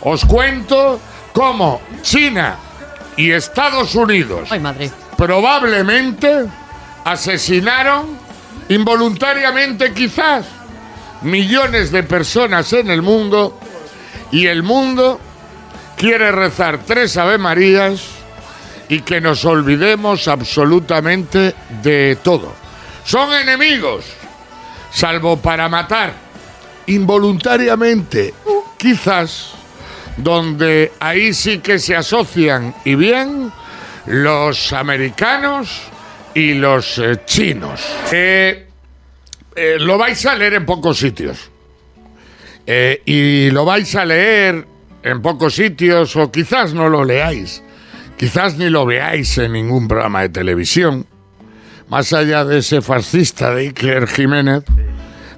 Os cuento cómo China y Estados Unidos probablemente asesinaron involuntariamente quizás millones de personas en el mundo, y el mundo quiere rezar 3 Avemarías y que nos olvidemos absolutamente de todo. Son enemigos, salvo para matar involuntariamente, quizás, donde ahí sí que se asocian, y bien, los americanos y los chinos. Lo vais a leer en pocos sitios. Y lo vais a leer en pocos sitios, o quizás no lo leáis. Quizás ni lo veáis en ningún programa de televisión. Más allá de ese fascista de Iker Jiménez,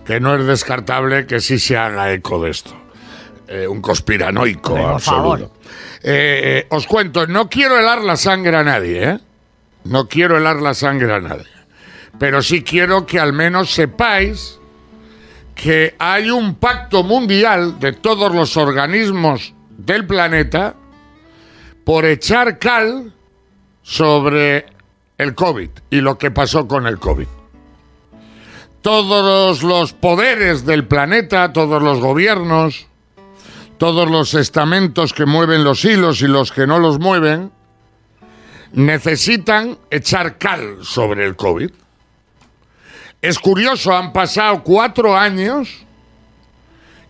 que no es descartable que sí se haga eco de esto. Un conspiranoico absoluto. Os cuento, no quiero helar la sangre a nadie, ¿eh? No quiero helar la sangre a nadie. Pero sí quiero que al menos sepáis que hay un pacto mundial de todos los organismos del planeta por echar cal sobre el COVID y lo que pasó con el COVID. Todos los poderes del planeta, todos los gobiernos, todos los estamentos que mueven los hilos y los que no los mueven, necesitan echar cal sobre el COVID. Es curioso, han pasado 4 años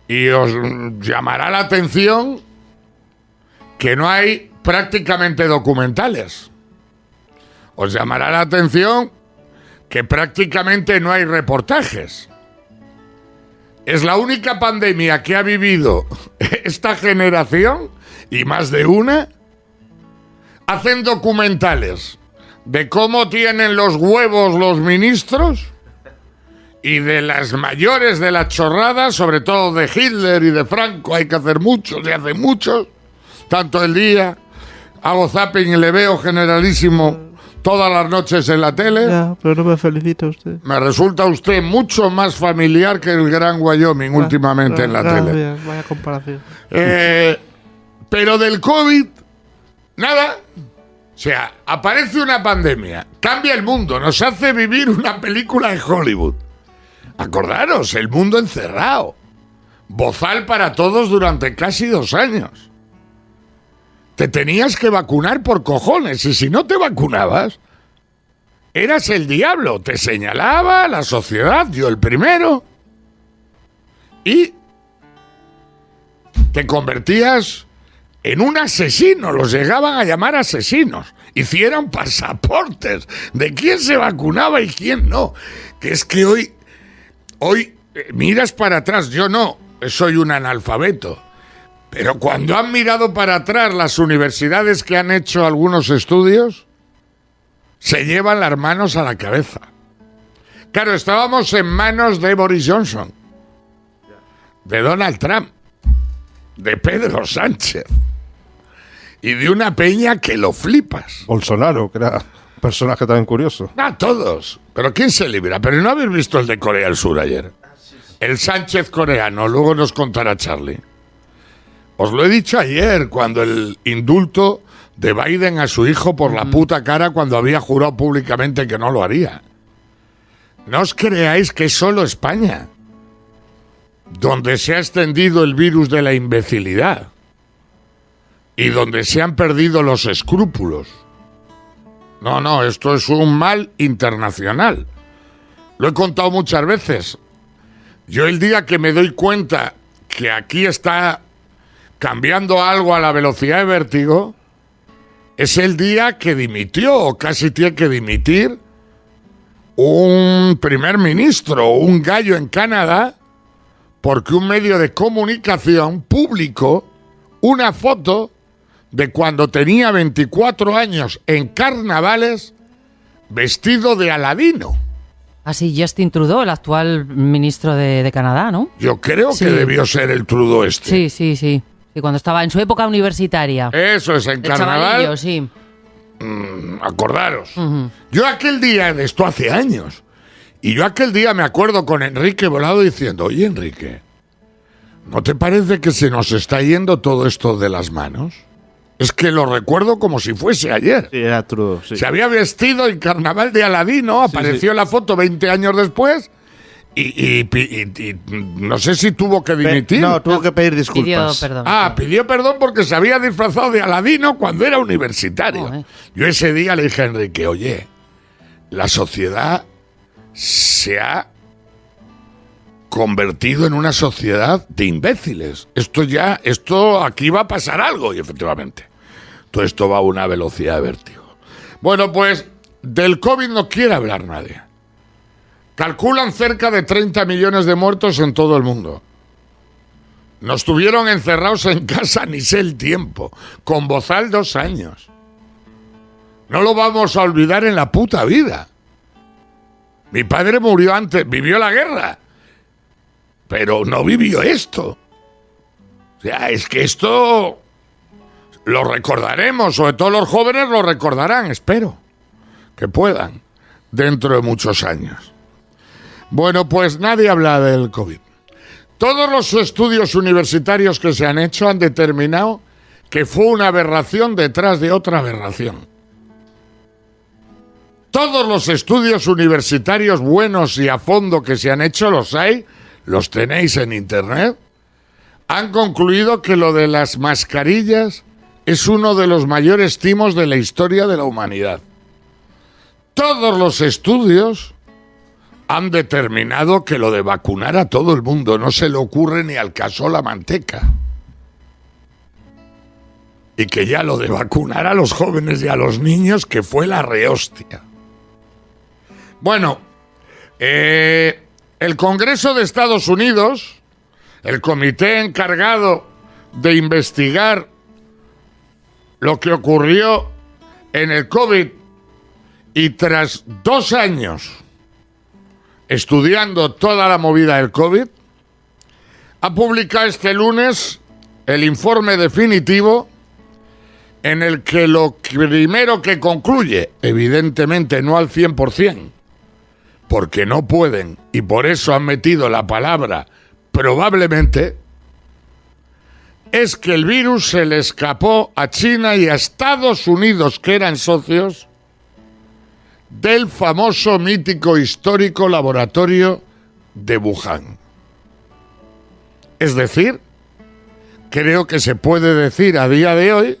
y os llamará la atención que no hay prácticamente documentales. Os llamará la atención que prácticamente no hay reportajes. Es la única pandemia que ha vivido esta generación, y más de una. Hacen documentales de cómo tienen los huevos los ministros y de las mayores de las chorradas, sobre todo de Hitler y de Franco. Hay que hacer muchos, y hacen muchos. Tanto el día, hago zapping y le veo generalísimo todas las noches en la tele. Ya, pero no me felicita usted. Me resulta usted mucho más familiar que el Gran Wyoming últimamente en la tele. Bien, vaya comparación. Pero del COVID, nada. O sea, aparece una pandemia, cambia el mundo, nos hace vivir una película de Hollywood. Acordaros, el mundo encerrado. Bozal para todos durante casi 2 años. Te tenías que vacunar por cojones, y si no te vacunabas, eras el diablo. Te señalaba la sociedad, yo el primero. Y te convertías en un asesino. Los llegaban a llamar asesinos. Hicieron pasaportes de quién se vacunaba y quién no. Que es que hoy miras para atrás. Yo no, soy un analfabeto. Pero cuando han mirado para atrás las universidades que han hecho algunos estudios, se llevan las manos a la cabeza. Claro, estábamos en manos de Boris Johnson, de Donald Trump, de Pedro Sánchez y de una peña que lo flipas. Bolsonaro, que era un personaje también curioso. Todos. ¿Pero quién se libra? ¿Pero no habéis visto el de Corea del Sur ayer? El Sánchez coreano, luego nos contará Charlie. Os lo he dicho ayer, cuando el indulto de Biden a su hijo por la puta cara cuando había jurado públicamente que no lo haría. No os creáis que es solo España donde se ha extendido el virus de la imbecilidad y donde se han perdido los escrúpulos. No, esto es un mal internacional. Lo he contado muchas veces. Yo el día que me doy cuenta que aquí está cambiando algo a la velocidad de vértigo, es el día que dimitió, o casi tiene que dimitir, un primer ministro, un gallo en Canadá, porque un medio de comunicación publicó una foto de cuando tenía 24 años en carnavales, vestido de Aladino. Así, Justin Trudeau, el actual ministro de Canadá, ¿no? Yo creo que debió ser el Trudeau este. Sí. Y cuando estaba en su época universitaria. Eso es, en carnaval. Sí. Acordaros. Yo aquel día, esto hace años, y yo aquel día me acuerdo con Enrique Volado diciendo, oye, Enrique, ¿No te parece que se nos está yendo todo esto de las manos? Es que lo recuerdo como si fuese ayer. Sí, era Trudeau, sí. Se había vestido en carnaval de Aladino, apareció en la foto 20 años después y no sé si tuvo que dimitir. No, tuvo que pedir disculpas. Pidió perdón. Pidió perdón porque se había disfrazado de Aladino cuando era universitario. Joder. Yo ese día le dije a Enrique, oye, la sociedad se ha convertido en una sociedad de imbéciles. Esto aquí va a pasar algo, y efectivamente, todo esto va a una velocidad de vértigo. Bueno, pues del COVID no quiere hablar nadie. Calculan cerca de 30 millones de muertos en todo el mundo. Nos tuvieron encerrados en casa, ni sé el tiempo, con bozal 2 años. No lo vamos a olvidar en la puta vida. Mi padre murió antes, vivió la guerra, pero no vivió esto. O sea, es que esto lo recordaremos, sobre todo los jóvenes lo recordarán, espero que puedan, dentro de muchos años. Bueno, pues nadie habla del COVID. Todos los estudios universitarios que se han hecho han determinado que fue una aberración detrás de otra aberración. Todos los estudios universitarios buenos y a fondo que se han hecho, los tenéis en internet, han concluido que lo de las mascarillas es uno de los mayores timos de la historia de la humanidad. Todos los estudios han determinado que lo de vacunar a todo el mundo no se le ocurre ni al caso la manteca. Y que ya lo de vacunar a los jóvenes y a los niños, que fue la rehostia. Bueno, el Congreso de Estados Unidos, el comité encargado de investigar lo que ocurrió en el COVID, y tras 2 años estudiando toda la movida del COVID, ha publicado este lunes el informe definitivo en el que lo primero que concluye, evidentemente no al 100%, porque no pueden, y por eso han metido la palabra probablemente, es que el virus se le escapó a China y a Estados Unidos, que eran socios del famoso, mítico, histórico laboratorio de Wuhan. Es decir, creo que se puede decir a día de hoy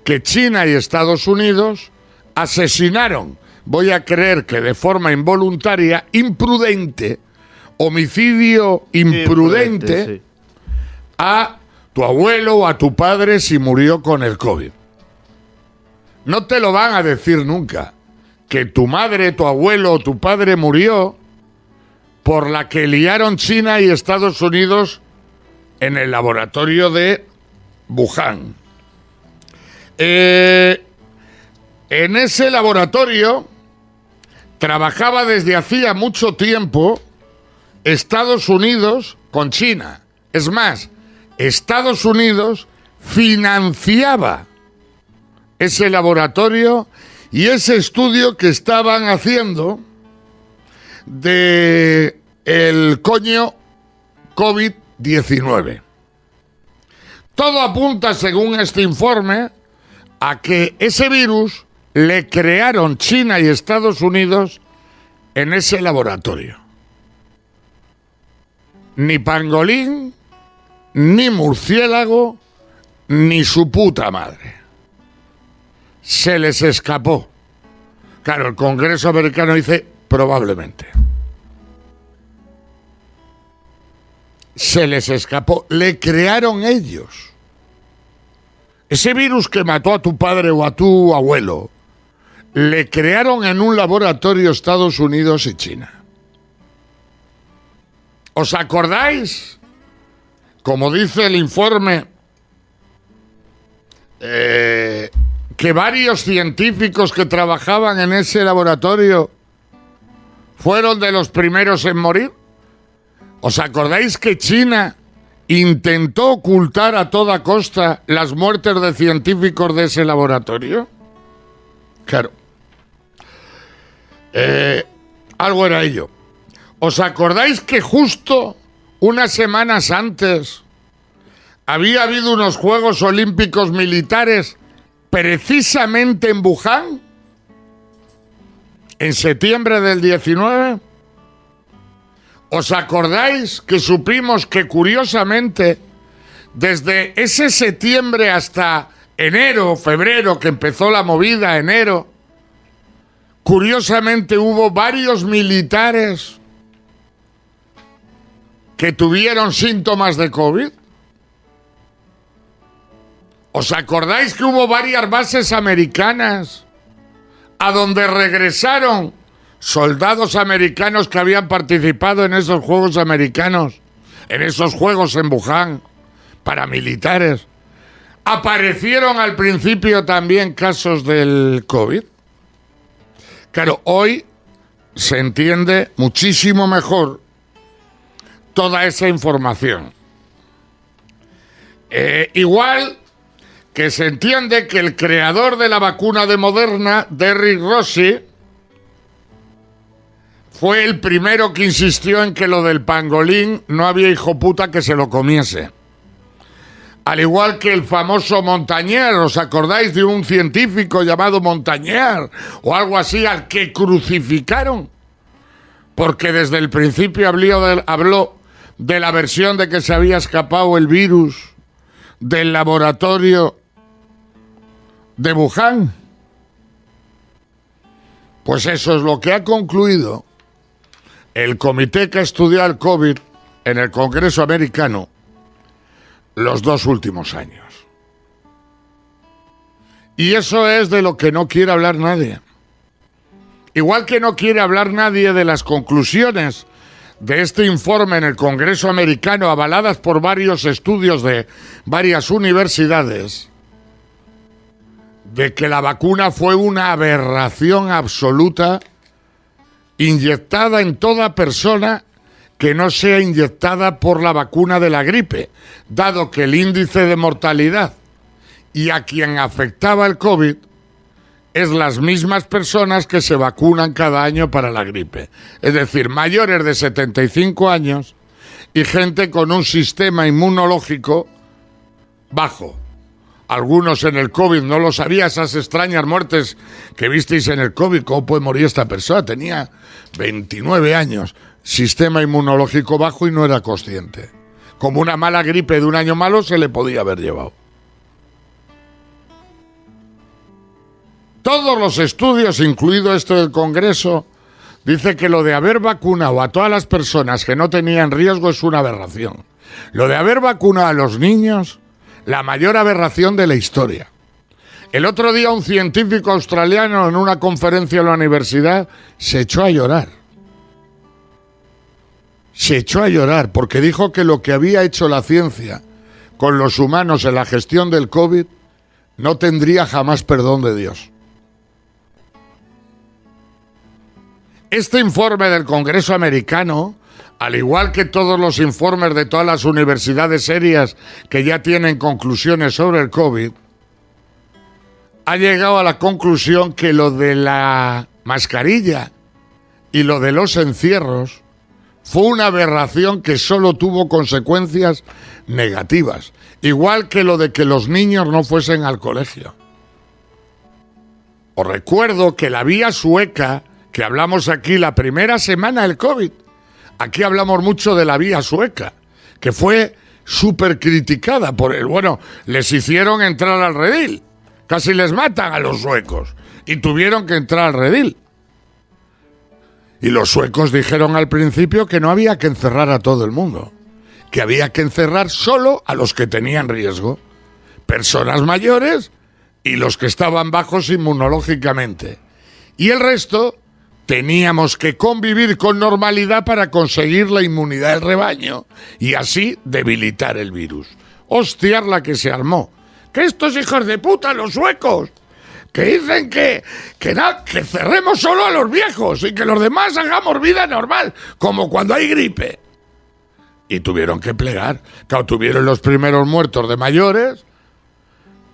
que China y Estados Unidos asesinaron, voy a creer que de forma involuntaria, imprudente, homicidio imprudente, sí. a tu abuelo o a tu padre si murió con el COVID. No te lo van a decir nunca, que tu madre, tu abuelo o tu padre murió por la que liaron China y Estados Unidos en el laboratorio de Wuhan. En ese laboratorio trabajaba desde hacía mucho tiempo Estados Unidos con China. Es más, Estados Unidos financiaba ese laboratorio y ese estudio que estaban haciendo de el coño COVID-19. Todo apunta, según este informe, a que ese virus le crearon China y Estados Unidos en ese laboratorio. Ni pangolín, ni murciélago, ni su puta madre. Se les escapó. Claro, el Congreso americano dice probablemente. Se les escapó. Le crearon ellos. Ese virus que mató a tu padre o a tu abuelo, le crearon en un laboratorio Estados Unidos y China. ¿Os acordáis? Como dice el informe, que varios científicos que trabajaban en ese laboratorio fueron de los primeros en morir. ¿Os acordáis que China intentó ocultar a toda costa las muertes de científicos de ese laboratorio? Claro. Algo era ello. ¿Os acordáis que justo unas semanas antes había habido unos Juegos Olímpicos militares precisamente en Wuhan, en septiembre del 19. ¿Os acordáis que supimos que, curiosamente, desde ese septiembre hasta enero, febrero, que empezó la movida, enero, curiosamente hubo varios militares que tuvieron síntomas de COVID? ¿Os acordáis que hubo varias bases americanas a donde regresaron soldados americanos que habían participado en esos Juegos Americanos, en esos Juegos en Wuhan, paramilitares? ¿Aparecieron al principio también casos del COVID? Claro, hoy se entiende muchísimo mejor toda esa información. Igual que se entiende que el creador de la vacuna de Moderna, Derrick Rossi, fue el primero que insistió en que lo del pangolín no había hijo puta que se lo comiese. Al igual que el famoso Montagnier, ¿os acordáis de un científico llamado Montagnier o algo así al que crucificaron? Porque desde el principio habló de la versión de que se había escapado el virus del laboratorio de Wuhan. Pues eso es lo que ha concluido el comité que estudió el COVID en el Congreso americano los 2 últimos años. Y eso es de lo que no quiere hablar nadie. Igual que no quiere hablar nadie de las conclusiones de este informe en el Congreso americano, avaladas por varios estudios de varias universidades, de que la vacuna fue una aberración absoluta, inyectada en toda persona que no sea inyectada por la vacuna de la gripe, dado que el índice de mortalidad y a quien afectaba el COVID es las mismas personas que se vacunan cada año para la gripe. Es decir, mayores de 75 años y gente con un sistema inmunológico bajo. Algunos en el COVID no lo sabía, esas extrañas muertes que visteis en el COVID. ¿Cómo puede morir esta persona? Tenía 29 años, sistema inmunológico bajo y no era consciente. Como una mala gripe de un año malo se le podía haber llevado. Todos los estudios, incluido este del Congreso, dice que lo de haber vacunado a todas las personas que no tenían riesgo es una aberración. Lo de haber vacunado a los niños, la mayor aberración de la historia. El otro día un científico australiano en una conferencia en la universidad se echó a llorar. Se echó a llorar porque dijo que lo que había hecho la ciencia con los humanos en la gestión del COVID no tendría jamás perdón de Dios. Este informe del Congreso americano, al igual que todos los informes de todas las universidades serias que ya tienen conclusiones sobre el COVID, ha llegado a la conclusión que lo de la mascarilla y lo de los encierros fue una aberración que solo tuvo consecuencias negativas, igual que lo de que los niños no fuesen al colegio. Os recuerdo que la vía sueca, que hablamos aquí la primera semana del COVID, aquí hablamos mucho de la vía sueca, que fue súper criticada por el... Bueno, les hicieron entrar al redil, casi les matan a los suecos, y tuvieron que entrar al redil. Y los suecos dijeron al principio que no había que encerrar a todo el mundo, que había que encerrar solo a los que tenían riesgo, personas mayores y los que estaban bajos inmunológicamente. Y el resto teníamos que convivir con normalidad para conseguir la inmunidad del rebaño y así debilitar el virus. Hostiar la que se armó. Que estos hijos de puta, los suecos, que dicen que cerremos solo a los viejos y que los demás hagamos vida normal, como cuando hay gripe. Y tuvieron que plegar. Claro, tuvieron los primeros muertos de mayores.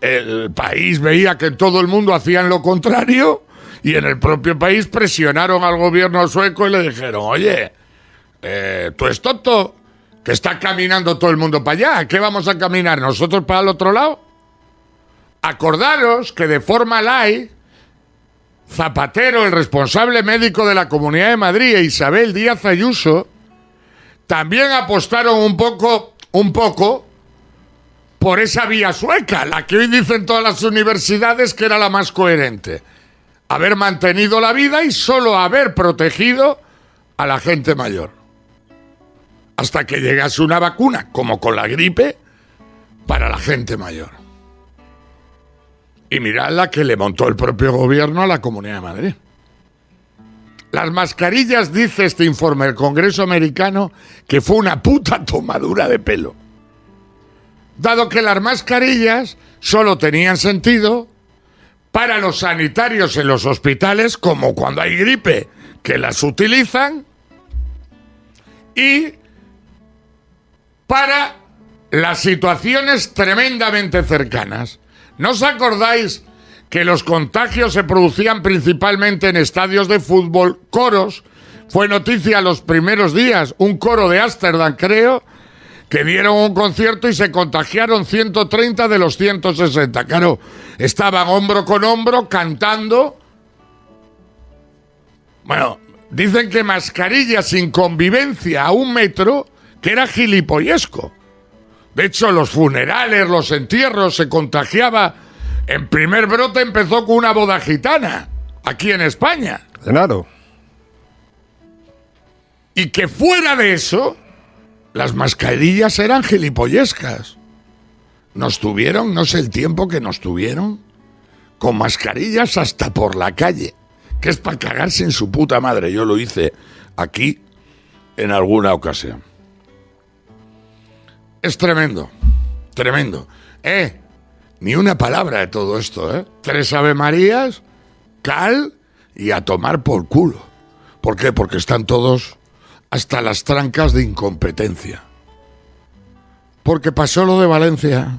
El país veía que todo el mundo hacían lo contrario. Y en el propio país presionaron al gobierno sueco y le dijeron, oye, tú es tonto, Que está caminando todo el mundo para allá. ¿Qué vamos a caminar nosotros para el otro lado? Acordaros que de forma light, Zapatero, el responsable médico de la Comunidad de Madrid, e Isabel Díaz Ayuso, también apostaron un poco por esa vía sueca, la que hoy dicen todas las universidades que era la más coherente. Haber mantenido la vida y solo haber protegido a la gente mayor. Hasta que llegase una vacuna, como con la gripe, para la gente mayor. Y mirad la que le montó el propio gobierno a la Comunidad de Madrid. Las mascarillas, dice este informe del Congreso americano, que fue una puta tomadura de pelo. Dado que las mascarillas solo tenían sentido para los sanitarios en los hospitales, como cuando hay gripe, que las utilizan, y para las situaciones tremendamente cercanas. ¿No os acordáis que los contagios se producían principalmente en estadios de fútbol, coros? Fue noticia los primeros días, un coro de Ámsterdam, creo, que dieron un concierto y se contagiaron 130 de los 160. Claro, estaban hombro con hombro cantando. Bueno, dicen que mascarilla sin convivencia a 1 metro, que era gilipollesco. De hecho, los funerales, los entierros, se contagiaba. En primer brote empezó con una boda gitana, aquí en España. Claro. Y que fuera de eso, las mascarillas eran gilipollescas. Nos tuvieron, no sé el tiempo que nos tuvieron, con mascarillas hasta por la calle, que es para cagarse en su puta madre. Yo lo hice aquí en alguna ocasión. Es tremendo, tremendo. Ni una palabra de todo esto, 3 Ave Marías, cal y a tomar por culo. ¿Por qué? Porque están todos hasta las trancas de incompetencia. Porque pasó lo de Valencia,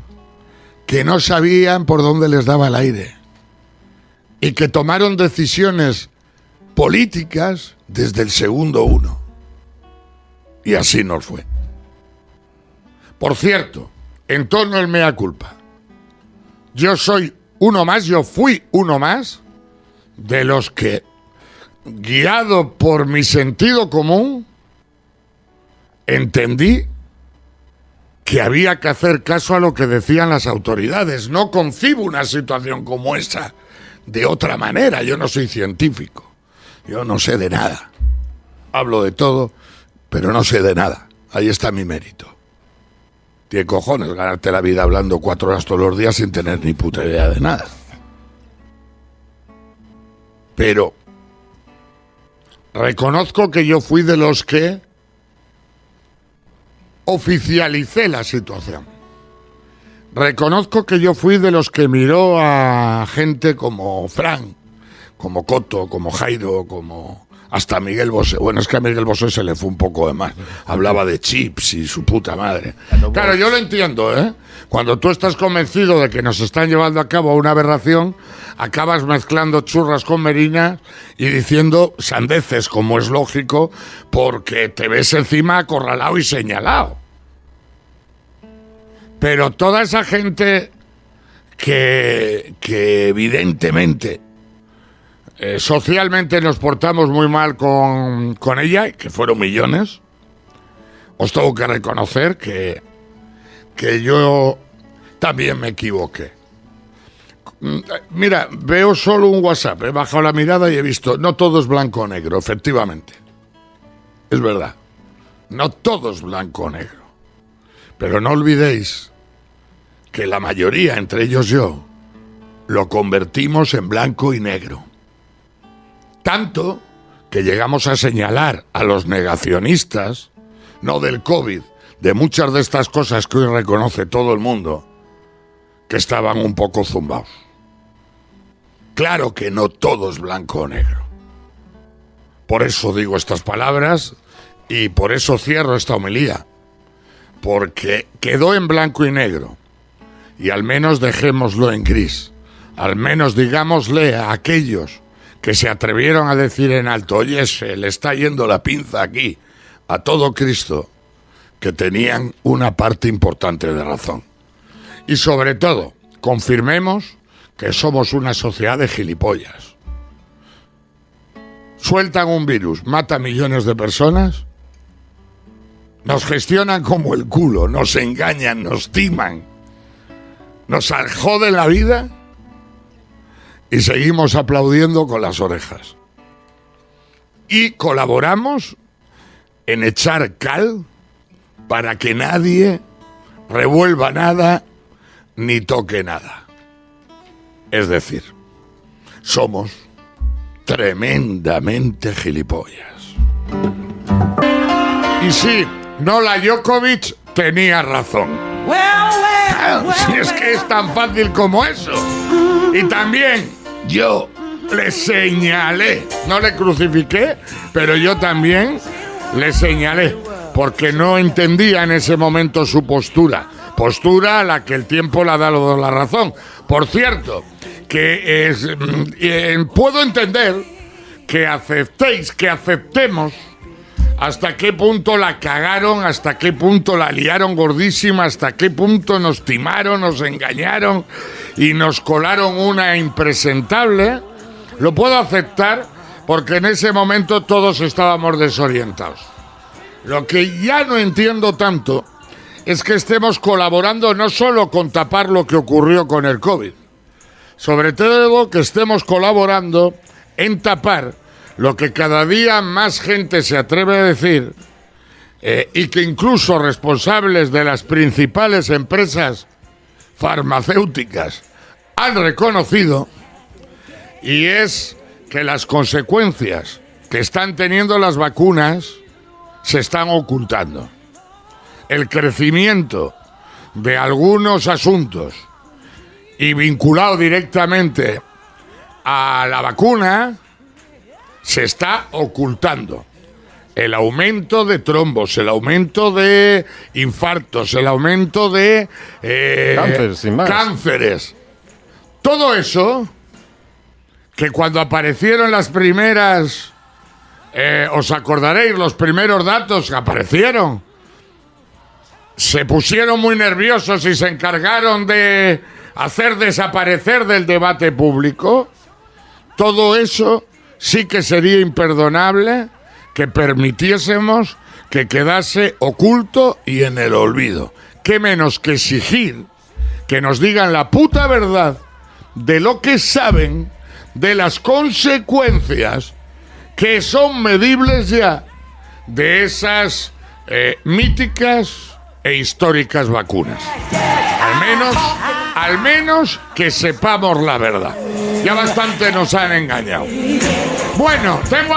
que no sabían por dónde les daba el aire y que tomaron decisiones políticas desde el segundo 1. Y así nos fue. Por cierto, en torno al mea culpa, yo soy uno más, yo fui uno más de los que, guiado por mi sentido común, entendí que había que hacer caso a lo que decían las autoridades. No concibo una situación como esa de otra manera. Yo no soy científico, yo no sé de nada. Hablo de todo, pero no sé de nada. Ahí está mi mérito. Tiene cojones ganarte la vida hablando 4 horas todos los días sin tener ni puta idea de nada. Pero reconozco que yo fui de los que oficialicé la situación. Reconozco que yo fui de los que miró a gente como Fran, como Coto, como Jairo, como hasta Miguel Bosé. Bueno, es que a Miguel Bosé se le fue un poco de más. Hablaba de chips y su puta madre. Claro, yo lo entiendo, ¿eh? Cuando tú estás convencido de que nos están llevando a cabo una aberración, acabas mezclando churras con merinas y diciendo sandeces, como es lógico, porque te ves encima acorralado y señalado. Pero toda esa gente que evidentemente socialmente nos portamos muy mal con ella, que fueron millones, os tengo que reconocer que yo también me equivoqué. Mira, veo solo un WhatsApp, he bajado la mirada y he visto, no todo es blanco o negro, efectivamente. Es verdad, no todo es blanco o negro. Pero no olvidéis que la mayoría, entre ellos yo, lo convertimos en blanco y negro. Tanto que llegamos a señalar a los negacionistas, no del COVID, de muchas de estas cosas que hoy reconoce todo el mundo, que estaban un poco zumbados. Claro que no todo es blanco o negro. Por eso digo estas palabras y por eso cierro esta homilía. Porque quedó en blanco y negro. Y al menos dejémoslo en gris. Al menos digámosle a aquellos que se atrevieron a decir en alto, oye, se le está yendo la pinza aquí a todo Cristo, que tenían una parte importante de razón. Y sobre todo, confirmemos que somos una sociedad de gilipollas. Sueltan un virus, mata a millones de personas, nos gestionan como el culo, nos engañan, nos timan, nos joden la vida y seguimos aplaudiendo con las orejas. Y colaboramos en echar cal para que nadie revuelva nada ni toque nada. Es decir, somos tremendamente gilipollas. Y sí, Nola Djokovic tenía razón. Si es que es tan fácil como eso. Y también yo le señalé, no le crucifiqué, pero yo también le señalé, porque no entendía en ese momento su postura a la que el tiempo le ha dado la razón. Por cierto, que puedo entender que aceptemos hasta qué punto la cagaron, hasta qué punto la liaron gordísima, hasta qué punto nos timaron, nos engañaron y nos colaron una impresentable. Lo puedo aceptar porque en ese momento todos estábamos desorientados. Lo que ya no entiendo tanto es que estemos colaborando no solo con tapar lo que ocurrió con el COVID, sobre todo que estemos colaborando en tapar lo que cada día más gente se atreve a decir y que incluso responsables de las principales empresas farmacéuticas han reconocido, y es que las consecuencias que están teniendo las vacunas se están ocultando. El crecimiento de algunos asuntos y vinculado directamente a la vacuna se está ocultando. El aumento de trombos, el aumento de infartos, el aumento de cáncer, sin más. Cánceres. Todo eso, que cuando aparecieron las primeras, os acordaréis, los primeros datos que aparecieron, se pusieron muy nerviosos y se encargaron de hacer desaparecer del debate público. Todo eso sí que sería imperdonable que permitiésemos que quedase oculto y en el olvido. Qué menos que exigir que nos digan la puta verdad de lo que saben, de las consecuencias que son medibles ya de esas míticas e históricas vacunas. Al menos que sepamos la verdad. Ya bastante nos han engañado. Bueno, tengo